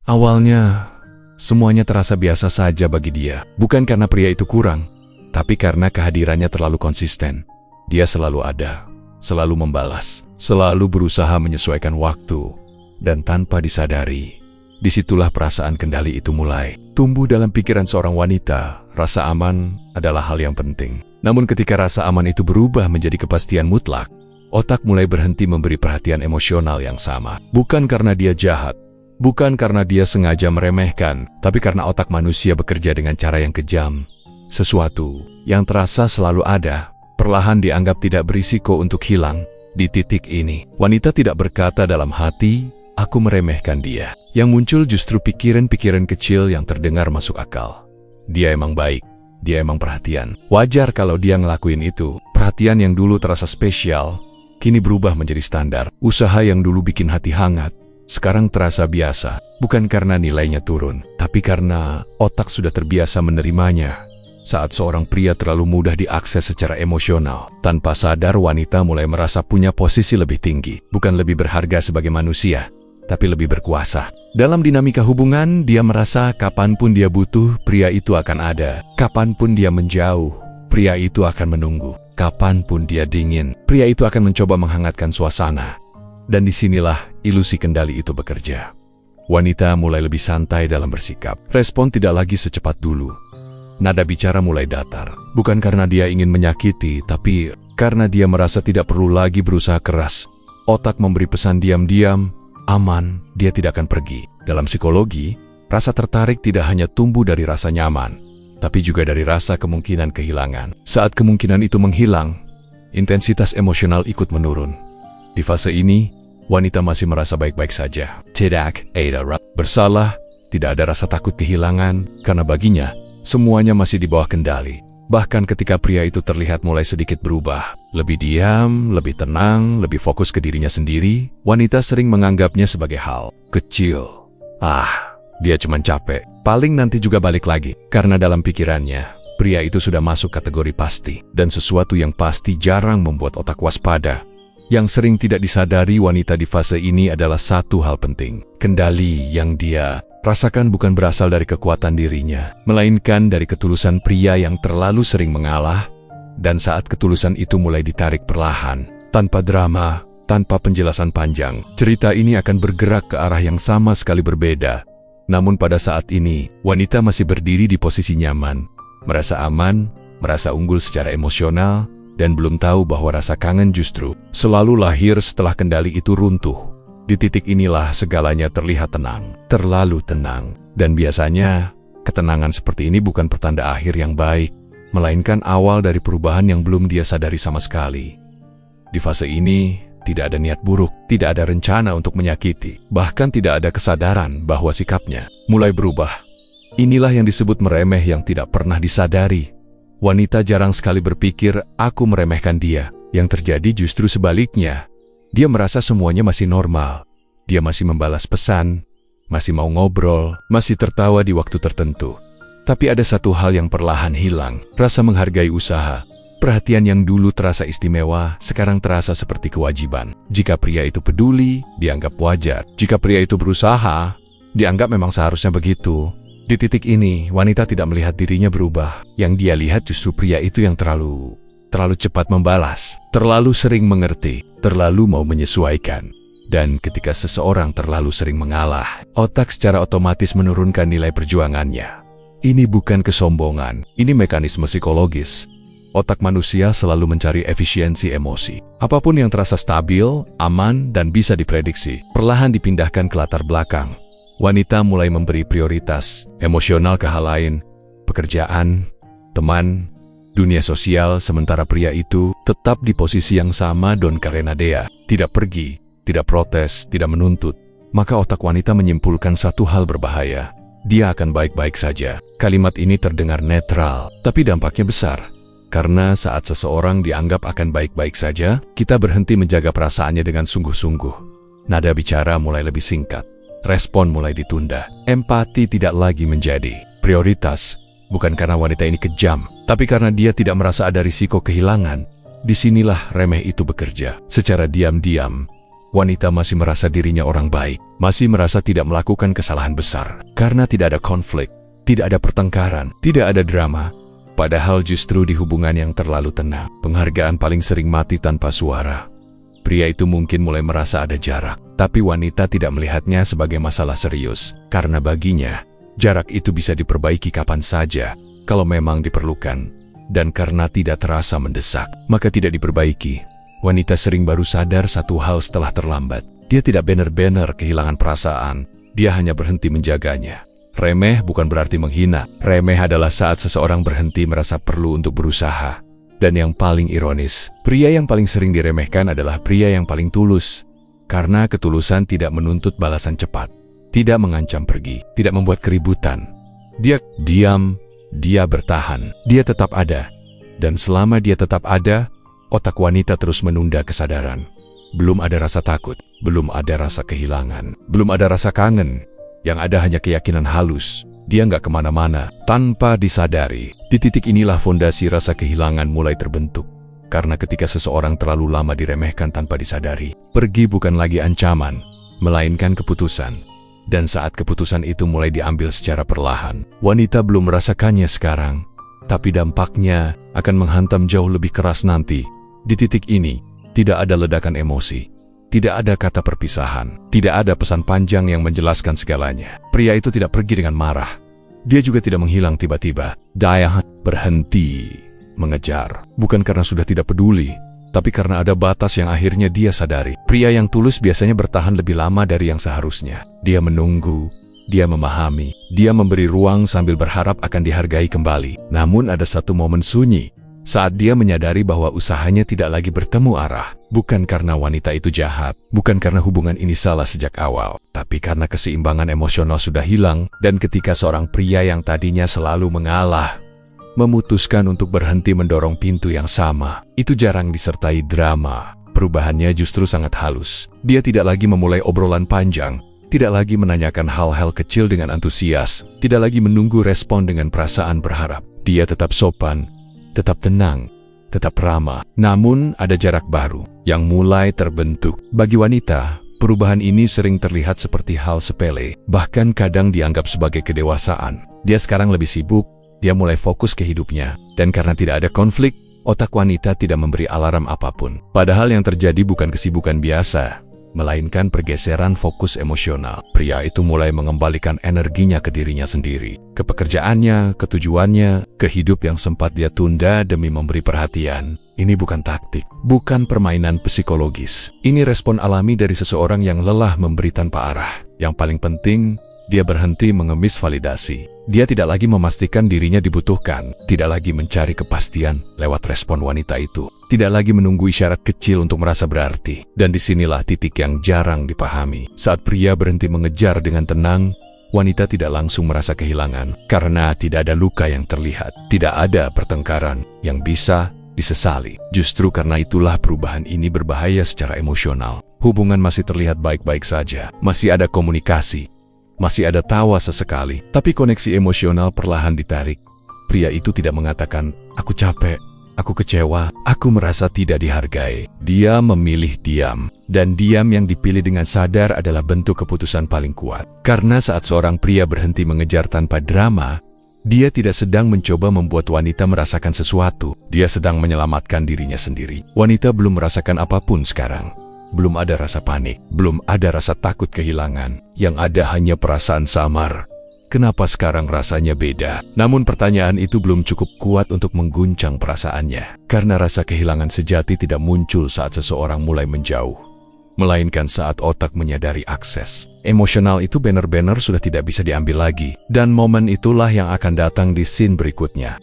Awalnya, semuanya terasa biasa saja bagi dia. Bukan karena pria itu kurang, tapi karena kehadirannya terlalu konsisten. Dia selalu ada, selalu membalas, selalu berusaha menyesuaikan waktu. Dan tanpa disadari, disitulah perasaan kendali itu mulai tumbuh dalam pikiran seorang wanita. Rasa aman adalah hal yang penting. Namun ketika rasa aman itu berubah menjadi kepastian mutlak, otak mulai berhenti memberi perhatian emosional yang sama. Bukan karena dia jahat, bukan karena dia sengaja meremehkan, tapi karena otak manusia bekerja dengan cara yang kejam. Sesuatu yang terasa selalu ada, perlahan dianggap tidak berisiko untuk hilang. Di titik ini, wanita tidak berkata dalam hati, "Aku meremehkan dia." Yang muncul justru pikiran-pikiran kecil yang terdengar masuk akal. Dia emang baik, dia emang perhatian. Wajar kalau dia ngelakuin itu. Perhatian yang dulu terasa spesial, kini berubah menjadi standar. Usaha yang dulu bikin hati hangat, sekarang terasa biasa, bukan karena nilainya turun, tapi karena otak sudah terbiasa menerimanya. Saat seorang pria terlalu mudah diakses secara emosional, tanpa sadar wanita mulai merasa punya posisi lebih tinggi, bukan lebih berharga sebagai manusia, tapi lebih berkuasa. Dalam dinamika hubungan, dia merasa kapanpun dia butuh, pria itu akan ada. Kapanpun dia menjauh, pria itu akan menunggu. Kapanpun dia dingin, pria itu akan mencoba menghangatkan suasana. Dan disinilah ilusi kendali itu bekerja. Wanita mulai lebih santai dalam bersikap. Respon tidak lagi secepat dulu. Nada bicara mulai datar. Bukan karena dia ingin menyakiti, tapi karena dia merasa tidak perlu lagi berusaha keras. Otak memberi pesan diam-diam, aman, dia tidak akan pergi. Dalam psikologi, rasa tertarik tidak hanya tumbuh dari rasa nyaman, tapi juga dari rasa kemungkinan kehilangan. Saat kemungkinan itu menghilang, intensitas emosional ikut menurun. Di fase ini, wanita masih merasa baik-baik saja. Tidak ada bersalah, tidak ada rasa takut kehilangan, karena baginya, semuanya masih di bawah kendali. Bahkan ketika pria itu terlihat mulai sedikit berubah, lebih diam, lebih tenang, lebih fokus ke dirinya sendiri, wanita sering menganggapnya sebagai hal kecil. Dia cuma capek, paling nanti juga balik lagi. Karena dalam pikirannya, pria itu sudah masuk kategori pasti, dan sesuatu yang pasti jarang membuat otak waspada. Yang sering tidak disadari wanita di fase ini adalah satu hal penting. Kendali yang dia rasakan bukan berasal dari kekuatan dirinya, melainkan dari ketulusan pria yang terlalu sering mengalah. Dan saat ketulusan itu mulai ditarik perlahan, tanpa drama, tanpa penjelasan panjang, cerita ini akan bergerak ke arah yang sama sekali berbeda. Namun pada saat ini, wanita masih berdiri di posisi nyaman, merasa aman, merasa unggul secara emosional, dan belum tahu bahwa rasa kangen justru selalu lahir setelah kendali itu runtuh. Di titik inilah segalanya terlihat tenang, terlalu tenang. Dan biasanya, ketenangan seperti ini bukan pertanda akhir yang baik, melainkan awal dari perubahan yang belum dia sadari sama sekali. Di fase ini, tidak ada niat buruk, tidak ada rencana untuk menyakiti, bahkan tidak ada kesadaran bahwa sikapnya mulai berubah. Inilah yang disebut meremeh yang tidak pernah disadari. Wanita jarang sekali berpikir, "Aku meremehkan dia." Yang terjadi justru sebaliknya. Dia merasa semuanya masih normal. Dia masih membalas pesan, masih mau ngobrol, masih tertawa di waktu tertentu. Tapi ada satu hal yang perlahan hilang, rasa menghargai usaha. Perhatian yang dulu terasa istimewa, sekarang terasa seperti kewajiban. Jika pria itu peduli, dianggap wajar. Jika pria itu berusaha, dianggap memang seharusnya begitu. Di titik ini, wanita tidak melihat dirinya berubah. Yang dia lihat justru pria itu yang terlalu cepat membalas, terlalu sering mengerti, terlalu mau menyesuaikan. Dan ketika seseorang terlalu sering mengalah, otak secara otomatis menurunkan nilai perjuangannya. Ini bukan kesombongan, ini mekanisme psikologis. Otak manusia selalu mencari efisiensi emosi. Apapun yang terasa stabil, aman, dan bisa diprediksi, perlahan dipindahkan ke latar belakang. Wanita mulai memberi prioritas emosional ke hal lain, pekerjaan, teman, dunia sosial, sementara pria itu tetap di posisi yang sama don karena dia tidak pergi, tidak protes, tidak menuntut. Maka otak wanita menyimpulkan satu hal berbahaya. Dia akan baik-baik saja. Kalimat ini terdengar netral, tapi dampaknya besar. Karena saat seseorang dianggap akan baik-baik saja, kita berhenti menjaga perasaannya dengan sungguh-sungguh. Nada bicara mulai lebih singkat. Respon mulai ditunda. Empati tidak lagi menjadi prioritas. Bukan karena wanita ini kejam, tapi karena dia tidak merasa ada risiko kehilangan. Disinilah remeh itu bekerja. Secara diam-diam, Wanita masih merasa dirinya orang baik, masih merasa tidak melakukan kesalahan besar, karena tidak ada konflik, tidak ada pertengkaran, tidak ada drama. Padahal justru di hubungan yang terlalu tenang, penghargaan paling sering mati tanpa suara. Pria itu mungkin mulai merasa ada jarak, tapi wanita tidak melihatnya sebagai masalah serius, karena baginya, jarak itu bisa diperbaiki kapan saja, kalau memang diperlukan. Dan karena tidak terasa mendesak, maka tidak diperbaiki. Wanita sering baru sadar satu hal setelah terlambat. Dia tidak benar-benar kehilangan perasaan, dia hanya berhenti menjaganya. Remeh bukan berarti menghina. Remeh adalah saat seseorang berhenti merasa perlu untuk berusaha. Dan yang paling ironis, pria yang paling sering diremehkan adalah pria yang paling tulus. Karena ketulusan tidak menuntut balasan cepat, tidak mengancam pergi, tidak membuat keributan. Dia diam, dia bertahan, dia tetap ada. Dan selama dia tetap ada, otak wanita terus menunda kesadaran. Belum ada rasa takut, belum ada rasa kehilangan, belum ada rasa kangen. Yang ada hanya keyakinan halus. Dia nggak kemana-mana, tanpa disadari. Di titik inilah fondasi rasa kehilangan mulai terbentuk. Karena ketika seseorang terlalu lama diremehkan tanpa disadari, pergi bukan lagi ancaman, melainkan keputusan. Dan saat keputusan itu mulai diambil secara perlahan, wanita belum merasakannya sekarang, tapi dampaknya akan menghantam jauh lebih keras nanti. Di titik ini, tidak ada ledakan emosi, tidak ada kata perpisahan, tidak ada pesan panjang yang menjelaskan segalanya. Pria itu tidak pergi dengan marah. Dia juga tidak menghilang tiba-tiba. Dia berhenti mengejar, bukan karena sudah tidak peduli, tapi karena ada batas yang akhirnya dia sadari. Pria yang tulus biasanya bertahan lebih lama dari yang seharusnya. Dia menunggu, dia memahami, dia memberi ruang sambil berharap akan dihargai kembali. Namun ada satu momen sunyi, saat dia menyadari bahwa usahanya tidak lagi bertemu arah, bukan karena wanita itu jahat, bukan karena hubungan ini salah sejak awal, tapi karena keseimbangan emosional sudah hilang, dan ketika seorang pria yang tadinya selalu mengalah, memutuskan untuk berhenti mendorong pintu yang sama, itu jarang disertai drama. Perubahannya justru sangat halus. Dia tidak lagi memulai obrolan panjang, tidak lagi menanyakan hal-hal kecil dengan antusias, tidak lagi menunggu respon dengan perasaan berharap. Dia tetap sopan, tetap tenang, tetap ramah. Namun ada jarak baru yang mulai terbentuk. Bagi wanita, perubahan ini sering terlihat seperti hal sepele, bahkan kadang dianggap sebagai kedewasaan. Dia sekarang lebih sibuk, dia mulai fokus ke hidupnya, dan karena tidak ada konflik, otak wanita tidak memberi alarm apapun. Padahal yang terjadi bukan kesibukan biasa, melainkan pergeseran fokus emosional. Pria itu mulai mengembalikan energinya ke dirinya sendiri, ke pekerjaannya, ke tujuannya, ke hidup yang sempat dia tunda demi memberi perhatian. Ini bukan taktik, bukan permainan psikologis. Ini respon alami dari seseorang yang lelah memberi tanpa arah. Yang paling penting, dia berhenti mengemis validasi. Dia tidak lagi memastikan dirinya dibutuhkan, tidak lagi mencari kepastian lewat respon wanita itu, tidak lagi menunggu isyarat kecil untuk merasa berarti. Dan disinilah titik yang jarang dipahami. Saat pria berhenti mengejar dengan tenang, wanita tidak langsung merasa kehilangan, karena tidak ada luka yang terlihat, tidak ada pertengkaran yang bisa disesali. Justru karena itulah perubahan ini berbahaya secara emosional. Hubungan masih terlihat baik-baik saja, masih ada komunikasi, masih ada tawa sesekali, tapi koneksi emosional perlahan ditarik. Pria itu tidak mengatakan, "Aku capek, aku kecewa, aku merasa tidak dihargai." Dia memilih diam, dan diam yang dipilih dengan sadar adalah bentuk keputusan paling kuat. Karena saat seorang pria berhenti mengejar tanpa drama, dia tidak sedang mencoba membuat wanita merasakan sesuatu, dia sedang menyelamatkan dirinya sendiri. Wanita belum merasakan apapun sekarang. Belum ada rasa panik, belum ada rasa takut kehilangan. Yang ada hanya perasaan samar. Kenapa sekarang rasanya beda? Namun pertanyaan itu belum cukup kuat untuk mengguncang perasaannya. Karena rasa kehilangan sejati tidak muncul saat seseorang mulai menjauh, melainkan saat otak menyadari akses emosional itu benar-benar sudah tidak bisa diambil lagi. Dan momen itulah yang akan datang di scene berikutnya.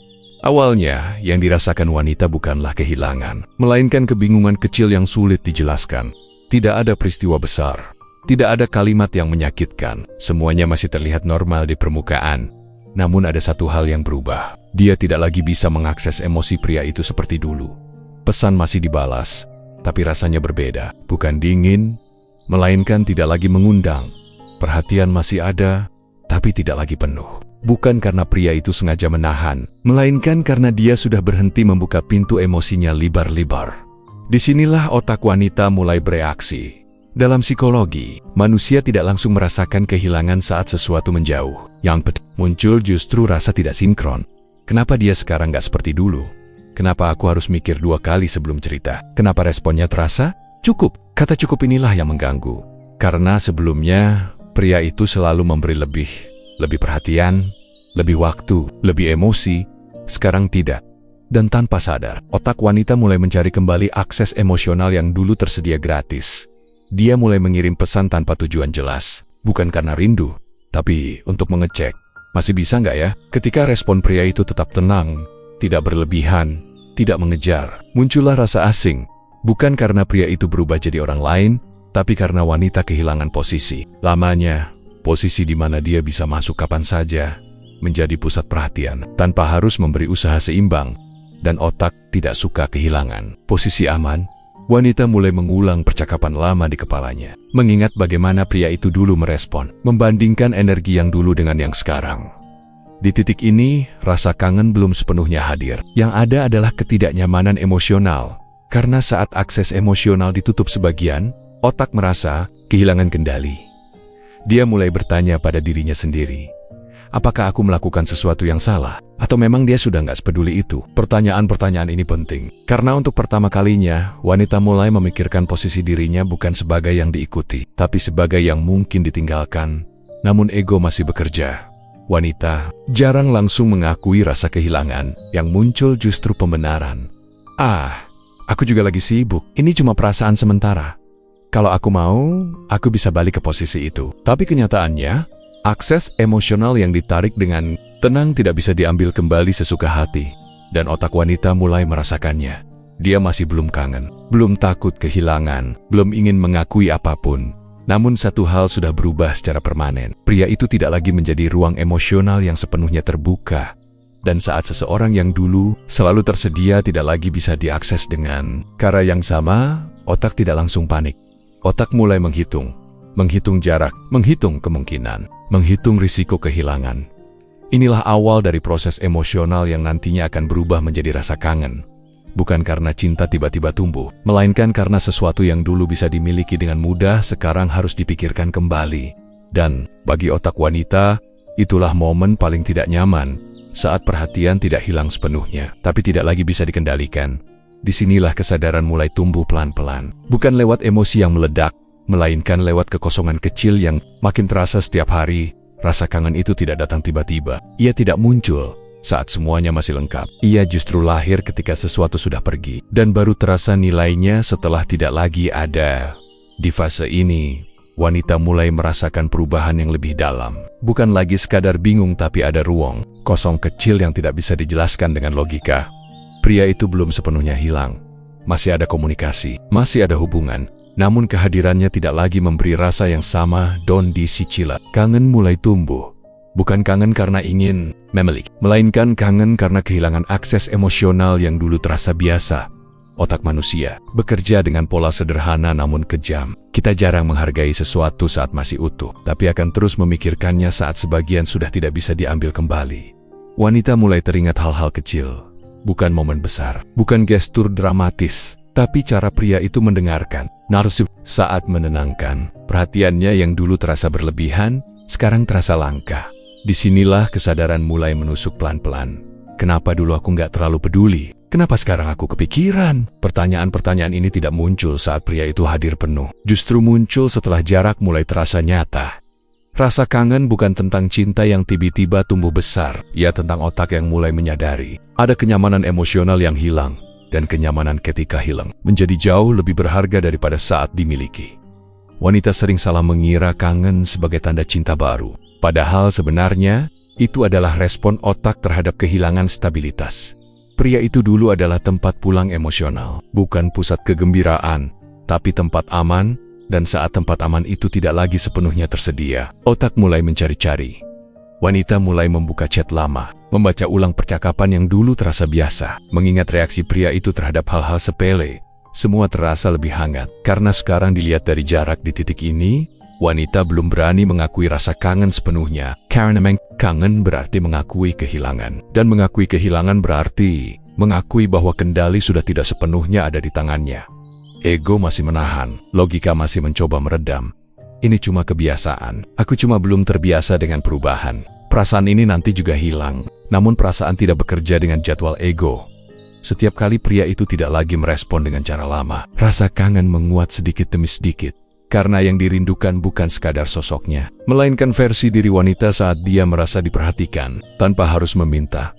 Awalnya, yang dirasakan wanita bukanlah kehilangan, melainkan kebingungan kecil yang sulit dijelaskan. Tidak ada peristiwa besar, tidak ada kalimat yang menyakitkan, semuanya masih terlihat normal di permukaan. Namun ada satu hal yang berubah. Dia tidak lagi bisa mengakses emosi pria itu seperti dulu. Pesan masih dibalas, tapi rasanya berbeda. Bukan dingin, melainkan tidak lagi mengundang. Perhatian masih ada, tapi tidak lagi penuh. Bukan karena pria itu sengaja menahan, melainkan karena dia sudah berhenti membuka pintu emosinya lebar-lebar. Disinilah otak wanita mulai bereaksi. Dalam psikologi, manusia tidak langsung merasakan kehilangan saat sesuatu menjauh. Yang muncul justru rasa tidak sinkron. Kenapa dia sekarang gak seperti dulu? Kenapa aku harus mikir 2 kali sebelum cerita? Kenapa responnya terasa? Cukup. Kata cukup inilah yang mengganggu. Karena sebelumnya, pria itu selalu memberi lebih perhatian, lebih waktu, lebih emosi. Sekarang tidak. Dan tanpa sadar, otak wanita mulai mencari kembali akses emosional yang dulu tersedia gratis. Dia mulai mengirim pesan tanpa tujuan jelas. Bukan karena rindu, tapi untuk mengecek. Masih bisa nggak ya? Ketika respon pria itu tetap tenang, tidak berlebihan, tidak mengejar, muncullah rasa asing. Bukan karena pria itu berubah jadi orang lain, tapi karena wanita kehilangan posisi. Lamanya, posisi di mana dia bisa masuk kapan saja, menjadi pusat perhatian, tanpa harus memberi usaha seimbang, dan otak tidak suka kehilangan posisi aman. Wanita mulai mengulang percakapan lama di kepalanya, mengingat bagaimana pria itu dulu merespon, membandingkan energi yang dulu dengan yang sekarang. Di titik ini, rasa kangen belum sepenuhnya hadir. Yang ada adalah ketidaknyamanan emosional. Karena saat akses emosional ditutup sebagian, otak merasa kehilangan kendali. Dia mulai bertanya pada dirinya sendiri, apakah aku melakukan sesuatu yang salah? Atau memang dia sudah nggak sepeduli itu? Pertanyaan-pertanyaan ini penting, karena untuk pertama kalinya, wanita mulai memikirkan posisi dirinya bukan sebagai yang diikuti, tapi sebagai yang mungkin ditinggalkan. Namun ego masih bekerja. Wanita jarang langsung mengakui rasa kehilangan, yang muncul justru pembenaran. Aku juga lagi sibuk, ini cuma perasaan sementara. Kalau aku mau, aku bisa balik ke posisi itu. Tapi kenyataannya, akses emosional yang ditarik dengan tenang tidak bisa diambil kembali sesuka hati, dan otak wanita mulai merasakannya. Dia masih belum kangen, belum takut kehilangan, belum ingin mengakui apapun. Namun satu hal sudah berubah secara permanen. Pria itu tidak lagi menjadi ruang emosional yang sepenuhnya terbuka. Dan saat seseorang yang dulu selalu tersedia tidak lagi bisa diakses dengan cara yang sama, otak tidak langsung panik. Otak mulai menghitung jarak, menghitung kemungkinan, menghitung risiko kehilangan. Inilah awal dari proses emosional yang nantinya akan berubah menjadi rasa kangen. Bukan karena cinta tiba-tiba tumbuh, melainkan karena sesuatu yang dulu bisa dimiliki dengan mudah sekarang harus dipikirkan kembali. Dan bagi otak wanita, itulah momen paling tidak nyaman, saat perhatian tidak hilang sepenuhnya, tapi tidak lagi bisa dikendalikan. Disinilah kesadaran mulai tumbuh pelan-pelan, bukan lewat emosi yang meledak, melainkan lewat kekosongan kecil yang makin terasa setiap hari. Rasa kangen itu tidak datang tiba-tiba. Ia tidak muncul saat semuanya masih lengkap. Ia justru lahir ketika sesuatu sudah pergi, dan baru terasa nilainya setelah tidak lagi ada. Di fase ini, wanita mulai merasakan perubahan yang lebih dalam. Bukan lagi sekadar bingung, tapi ada ruang kosong kecil yang tidak bisa dijelaskan dengan logika. Pria itu belum sepenuhnya hilang. Masih ada komunikasi, masih ada hubungan. Namun kehadirannya tidak lagi memberi rasa yang sama don di Sicila. Kangen mulai tumbuh. Bukan kangen karena ingin memiliki, melainkan kangen karena kehilangan akses emosional yang dulu terasa biasa. Otak manusia bekerja dengan pola sederhana namun kejam. Kita jarang menghargai sesuatu saat masih utuh, tapi akan terus memikirkannya saat sebagian sudah tidak bisa diambil kembali. Wanita mulai teringat hal-hal kecil. Bukan momen besar, bukan gestur dramatis, tapi cara pria itu mendengarkan, narsub saat menenangkan. Perhatiannya yang dulu terasa berlebihan, sekarang terasa langka. Disinilah kesadaran mulai menusuk pelan-pelan. Kenapa dulu aku nggak terlalu peduli? Kenapa sekarang aku kepikiran? Pertanyaan-pertanyaan ini tidak muncul saat pria itu hadir penuh. Justru muncul setelah jarak mulai terasa nyata. Rasa kangen bukan tentang cinta yang tiba-tiba tumbuh besar. Ia tentang otak yang mulai menyadari. Ada kenyamanan emosional yang hilang. Dan kenyamanan ketika hilang menjadi jauh lebih berharga daripada saat dimiliki. Wanita sering salah mengira kangen sebagai tanda cinta baru. Padahal sebenarnya, itu adalah respon otak terhadap kehilangan stabilitas. Pria itu dulu adalah tempat pulang emosional. Bukan pusat kegembiraan, tapi tempat aman. Dan saat tempat aman itu tidak lagi sepenuhnya tersedia, otak mulai mencari-cari. Wanita mulai membuka chat lama, membaca ulang percakapan yang dulu terasa biasa. Mengingat reaksi pria itu terhadap hal-hal sepele, semua terasa lebih hangat. Karena sekarang dilihat dari jarak di titik ini, wanita belum berani mengakui rasa kangen sepenuhnya. Karena kangen berarti mengakui kehilangan. Dan mengakui kehilangan berarti mengakui bahwa kendali sudah tidak sepenuhnya ada di tangannya. Ego masih menahan, logika masih mencoba meredam. Ini cuma kebiasaan, aku cuma belum terbiasa dengan perubahan. Perasaan ini nanti juga hilang, namun perasaan tidak bekerja dengan jadwal ego. Setiap kali pria itu tidak lagi merespon dengan cara lama, rasa kangen menguat sedikit demi sedikit. Karena yang dirindukan bukan sekadar sosoknya, melainkan versi diri wanita saat dia merasa diperhatikan, tanpa harus meminta.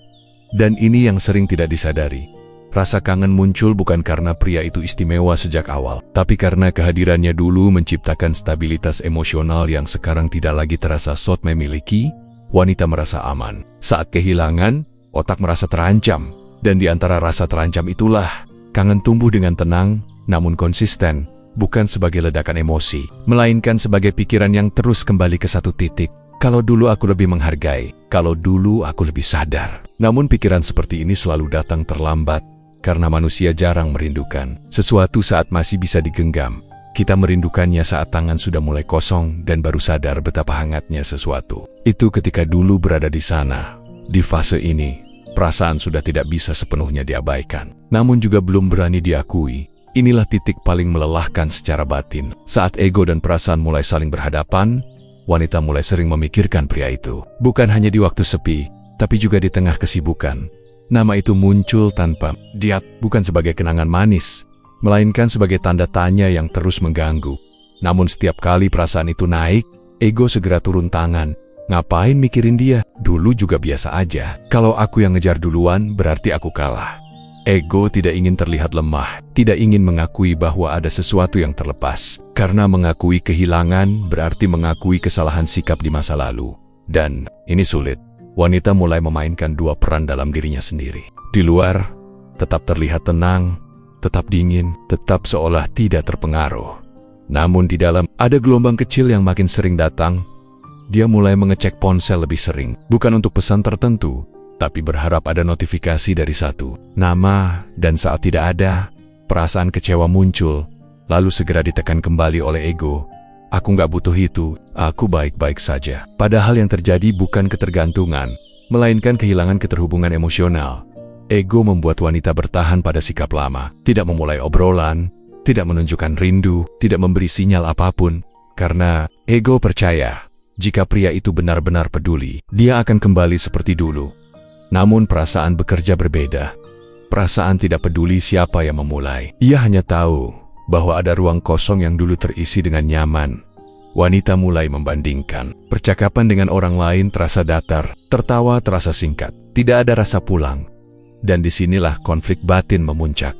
Dan ini yang sering tidak disadari. Rasa kangen muncul bukan karena pria itu istimewa sejak awal, tapi karena kehadirannya dulu menciptakan stabilitas emosional yang sekarang tidak lagi terasa Sot memiliki. Wanita merasa aman. Saat kehilangan, otak merasa terancam. Dan di antara rasa terancam itulah, kangen tumbuh dengan tenang, namun konsisten. Bukan sebagai ledakan emosi, melainkan sebagai pikiran yang terus kembali ke satu titik. Kalau dulu aku lebih menghargai, kalau dulu aku lebih sadar. Namun pikiran seperti ini selalu datang terlambat, karena manusia jarang merindukan sesuatu saat masih bisa digenggam. Kita merindukannya saat tangan sudah mulai kosong dan baru sadar betapa hangatnya sesuatu. Itu ketika dulu berada di sana. Di fase ini, perasaan sudah tidak bisa sepenuhnya diabaikan, namun juga belum berani diakui. Inilah titik paling melelahkan secara batin. Saat ego dan perasaan mulai saling berhadapan, wanita mulai sering memikirkan pria itu. Bukan hanya di waktu sepi, tapi juga di tengah kesibukan. Nama itu muncul tanpa diat, bukan sebagai kenangan manis, melainkan sebagai tanda tanya yang terus mengganggu. Namun setiap kali perasaan itu naik, ego segera turun tangan. Ngapain mikirin dia? Dulu juga biasa aja. Kalau aku yang ngejar duluan, berarti aku kalah. Ego tidak ingin terlihat lemah, tidak ingin mengakui bahwa ada sesuatu yang terlepas. Karena mengakui kehilangan berarti mengakui kesalahan sikap di masa lalu. Dan ini sulit. Wanita mulai memainkan dua peran dalam dirinya sendiri. Di luar, tetap terlihat tenang, tetap dingin, tetap seolah tidak terpengaruh. Namun di dalam, ada gelombang kecil yang makin sering datang. Dia mulai mengecek ponsel lebih sering, bukan untuk pesan tertentu, tapi berharap ada notifikasi dari satu nama, dan saat tidak ada, perasaan kecewa muncul, lalu segera ditekan kembali oleh ego. Aku nggak butuh itu, aku baik-baik saja. Padahal yang terjadi bukan ketergantungan, melainkan kehilangan keterhubungan emosional. Ego membuat wanita bertahan pada sikap lama, tidak memulai obrolan, tidak menunjukkan rindu, tidak memberi sinyal apapun, karena ego percaya, jika pria itu benar-benar peduli, dia akan kembali seperti dulu. Namun perasaan bekerja berbeda. Perasaan tidak peduli siapa yang memulai. Ia hanya tahu bahwa ada ruang kosong yang dulu terisi dengan nyaman. Wanita mulai membandingkan. Percakapan dengan orang lain terasa datar, tertawa terasa singkat. Tidak ada rasa pulang. Dan disinilah konflik batin memuncak.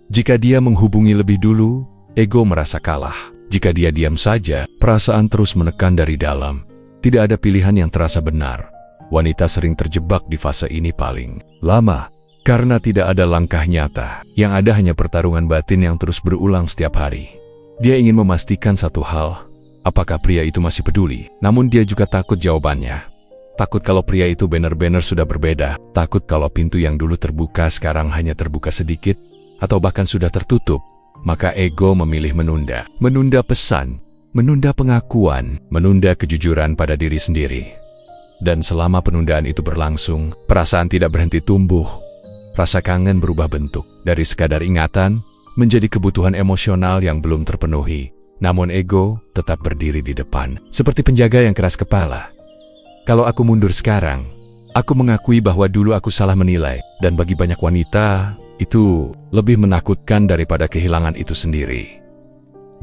Jika dia menghubungi lebih dulu, ego merasa kalah. Jika dia diam saja, perasaan terus menekan dari dalam. Tidak ada pilihan yang terasa benar. Wanita sering terjebak di fase ini paling lama, karena tidak ada langkah nyata. Yang ada hanya pertarungan batin yang terus berulang setiap hari. Dia ingin memastikan satu hal, apakah pria itu masih peduli? Namun dia juga takut jawabannya. Takut kalau pria itu benar-benar sudah berbeda. Takut kalau pintu yang dulu terbuka sekarang hanya terbuka sedikit, atau bahkan sudah tertutup. Maka ego memilih menunda. Menunda pesan, menunda pengakuan, menunda kejujuran pada diri sendiri. Dan selama penundaan itu berlangsung, perasaan tidak berhenti tumbuh. Rasa kangen berubah bentuk, dari sekadar ingatan, menjadi kebutuhan emosional yang belum terpenuhi. Namun ego tetap berdiri di depan, seperti penjaga yang keras kepala. Kalau aku mundur sekarang, aku mengakui bahwa dulu aku salah menilai, dan bagi banyak wanita, itu lebih menakutkan daripada kehilangan itu sendiri.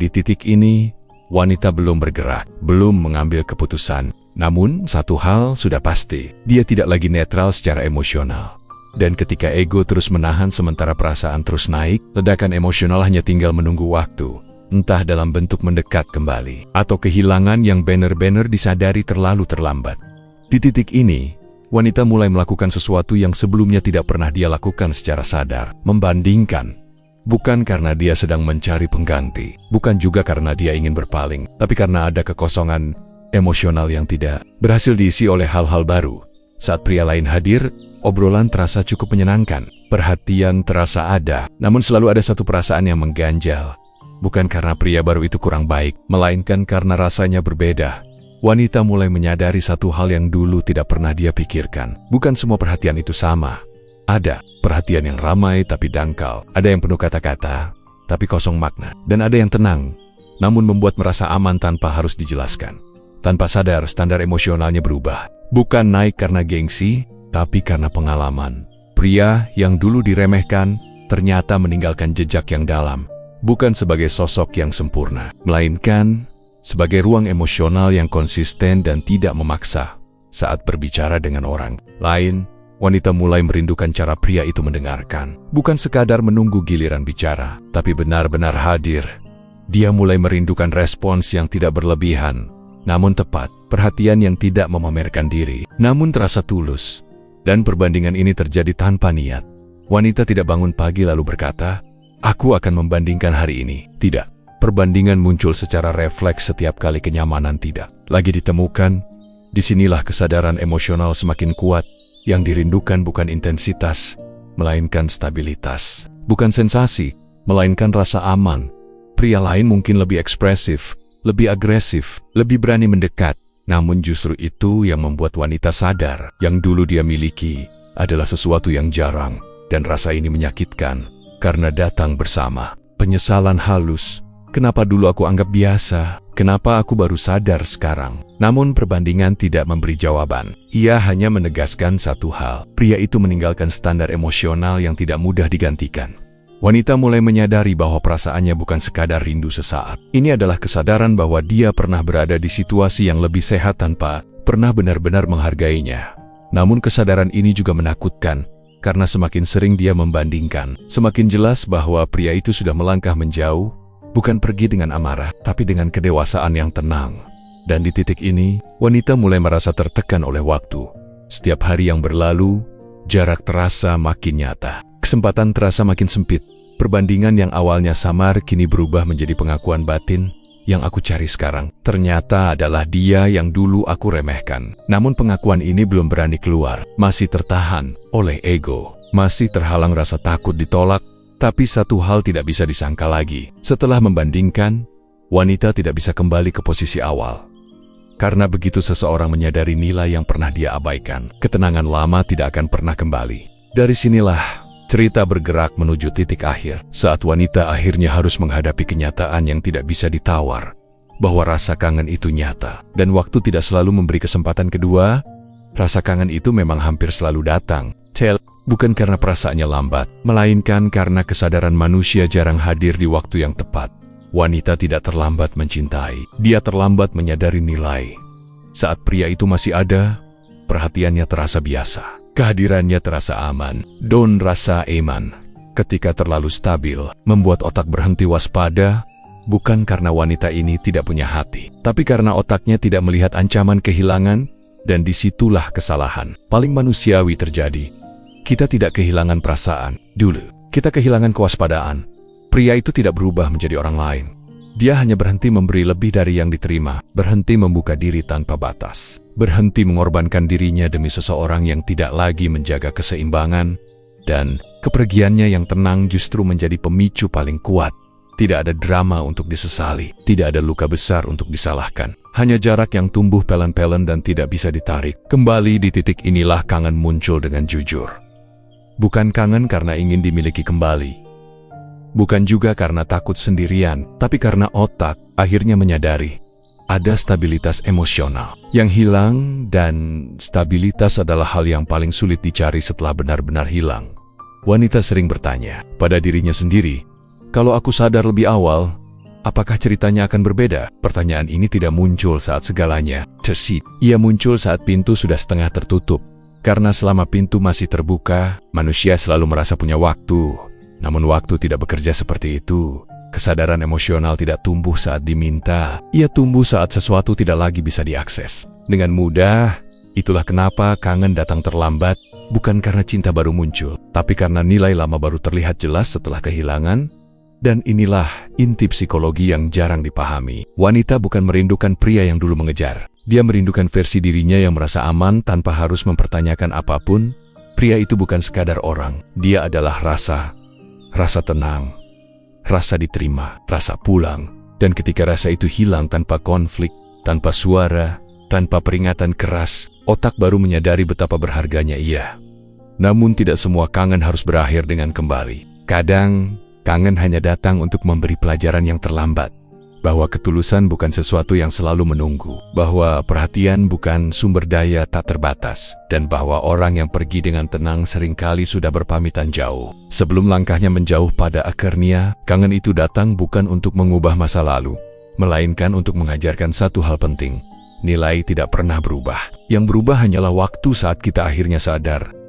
Di titik ini, wanita belum bergerak, belum mengambil keputusan. Namun, satu hal sudah pasti, dia tidak lagi netral secara emosional. Dan ketika ego terus menahan sementara perasaan terus naik, ledakan emosional hanya tinggal menunggu waktu. Entah dalam bentuk mendekat kembali, atau kehilangan yang benar-benar disadari terlalu terlambat. Di titik ini, wanita mulai melakukan sesuatu yang sebelumnya tidak pernah dia lakukan secara sadar, membandingkan. Bukan karena dia sedang mencari pengganti, bukan juga karena dia ingin berpaling, tapi karena ada kekosongan emosional yang tidak berhasil diisi oleh hal-hal baru. Saat pria lain hadir, obrolan terasa cukup menyenangkan, perhatian terasa ada, namun selalu ada satu perasaan yang mengganjal. Bukan karena pria baru itu kurang baik, melainkan karena rasanya berbeda. Wanita mulai menyadari satu hal yang dulu tidak pernah dia pikirkan. Bukan semua perhatian itu sama. Ada perhatian yang ramai tapi dangkal, ada yang penuh kata-kata, tapi kosong makna. Dan ada yang tenang, namun membuat merasa aman tanpa harus dijelaskan. Tanpa sadar, standar emosionalnya berubah. Bukan naik karena gengsi, tapi karena pengalaman. Pria yang dulu diremehkan, ternyata meninggalkan jejak yang dalam. Bukan sebagai sosok yang sempurna, melainkan sebagai ruang emosional yang konsisten dan tidak memaksa. Saat berbicara dengan orang lain, wanita mulai merindukan cara pria itu mendengarkan. Bukan sekadar menunggu giliran bicara, tapi benar-benar hadir. Dia mulai merindukan respons yang tidak berlebihan, namun tepat, perhatian yang tidak memamerkan diri, namun terasa tulus. Dan perbandingan ini terjadi tanpa niat. Wanita tidak bangun pagi lalu berkata, "Aku akan membandingkan hari ini." Tidak. Perbandingan muncul secara refleks setiap kali kenyamanan tidak lagi ditemukan. Disinilah kesadaran emosional semakin kuat. Yang dirindukan bukan intensitas, melainkan stabilitas. Bukan sensasi, melainkan rasa aman. Pria lain mungkin lebih ekspresif, lebih agresif, lebih berani mendekat. Namun justru itu yang membuat wanita sadar, yang dulu dia miliki adalah sesuatu yang jarang. Dan rasa ini menyakitkan, karena datang bersama penyesalan halus. Kenapa dulu aku anggap biasa? Kenapa aku baru sadar sekarang? Namun perbandingan tidak memberi jawaban. Ia hanya menegaskan satu hal. Pria itu meninggalkan standar emosional yang tidak mudah digantikan. Wanita mulai menyadari bahwa perasaannya bukan sekadar rindu sesaat. Ini adalah kesadaran bahwa dia pernah berada di situasi yang lebih sehat tanpa pernah benar-benar menghargainya. Namun kesadaran ini juga menakutkan, karena semakin sering dia membandingkan, semakin jelas bahwa pria itu sudah melangkah menjauh, bukan pergi dengan amarah, tapi dengan kedewasaan yang tenang. Dan di titik ini, wanita mulai merasa tertekan oleh waktu. Setiap hari yang berlalu, jarak terasa makin nyata. Kesempatan terasa makin sempit. Perbandingan yang awalnya samar kini berubah menjadi pengakuan batin. Yang aku cari sekarang ternyata adalah dia yang dulu aku remehkan. Namun pengakuan ini belum berani keluar. Masih tertahan oleh ego. Masih terhalang rasa takut ditolak. Tapi satu hal tidak bisa disangka lagi. Setelah membandingkan, wanita tidak bisa kembali ke posisi awal. Karena begitu seseorang menyadari nilai yang pernah dia abaikan, ketenangan lama tidak akan pernah kembali. Dari sinilah cerita bergerak menuju titik akhir, saat wanita akhirnya harus menghadapi kenyataan yang tidak bisa ditawar, bahwa rasa kangen itu nyata, dan waktu tidak selalu memberi kesempatan kedua. Rasa kangen itu memang hampir selalu datang, bukan karena perasaannya lambat, melainkan karena kesadaran manusia jarang hadir di waktu yang tepat. Wanita tidak terlambat mencintai, dia terlambat menyadari nilai. Saat pria itu masih ada, perhatiannya terasa biasa. Kehadirannya terasa aman, don rasa aman. Ketika terlalu stabil, membuat otak berhenti waspada, bukan karena wanita ini tidak punya hati, tapi karena otaknya tidak melihat ancaman kehilangan, dan disitulah kesalahan paling manusiawi terjadi. Kita tidak kehilangan perasaan, dulu. Kita kehilangan kewaspadaan. Pria itu tidak berubah menjadi orang lain. Dia hanya berhenti memberi lebih dari yang diterima, berhenti membuka diri tanpa batas, berhenti mengorbankan dirinya demi seseorang yang tidak lagi menjaga keseimbangan, dan kepergiannya yang tenang justru menjadi pemicu paling kuat. Tidak ada drama untuk disesali, tidak ada luka besar untuk disalahkan, hanya jarak yang tumbuh pelan-pelan dan tidak bisa ditarik. Kembali di titik inilah kangen muncul dengan jujur. Bukan kangen karena ingin dimiliki kembali. Bukan juga karena takut sendirian, tapi karena otak akhirnya menyadari ada stabilitas emosional yang hilang, dan stabilitas adalah hal yang paling sulit dicari setelah benar-benar hilang. Wanita sering bertanya pada dirinya sendiri, kalau aku sadar lebih awal, apakah ceritanya akan berbeda? Pertanyaan ini tidak muncul saat segalanya tersit. Ia muncul saat pintu sudah setengah tertutup. Karena selama pintu masih terbuka, manusia selalu merasa punya waktu. Namun waktu tidak bekerja seperti itu. Kesadaran emosional tidak tumbuh saat diminta. Ia tumbuh saat sesuatu tidak lagi bisa diakses dengan mudah. Itulah kenapa kangen datang terlambat, bukan karena cinta baru muncul, tapi karena nilai lama baru terlihat jelas setelah kehilangan. Dan inilah inti psikologi yang jarang dipahami. Wanita bukan merindukan pria yang dulu mengejar. Dia merindukan versi dirinya yang merasa aman tanpa harus mempertanyakan apapun. Pria itu bukan sekadar orang. Dia adalah rasa tenang, rasa diterima, rasa pulang. Dan ketika rasa itu hilang tanpa konflik, tanpa suara, tanpa peringatan keras, otak baru menyadari betapa berharganya ia. Namun tidak semua kangen harus berakhir dengan kembali. Kadang, Kangen hanya datang untuk memberi pelajaran yang terlambat. Bahwa ketulusan bukan sesuatu yang selalu menunggu. Bahwa perhatian bukan sumber daya tak terbatas. Dan bahwa orang yang pergi dengan tenang seringkali sudah berpamitan jauh. Sebelum langkahnya menjauh pada akhirnya, kangen itu datang bukan untuk mengubah masa lalu, melainkan untuk mengajarkan satu hal penting. Nilai tidak pernah berubah. Yang berubah hanyalah waktu saat kita akhirnya sadar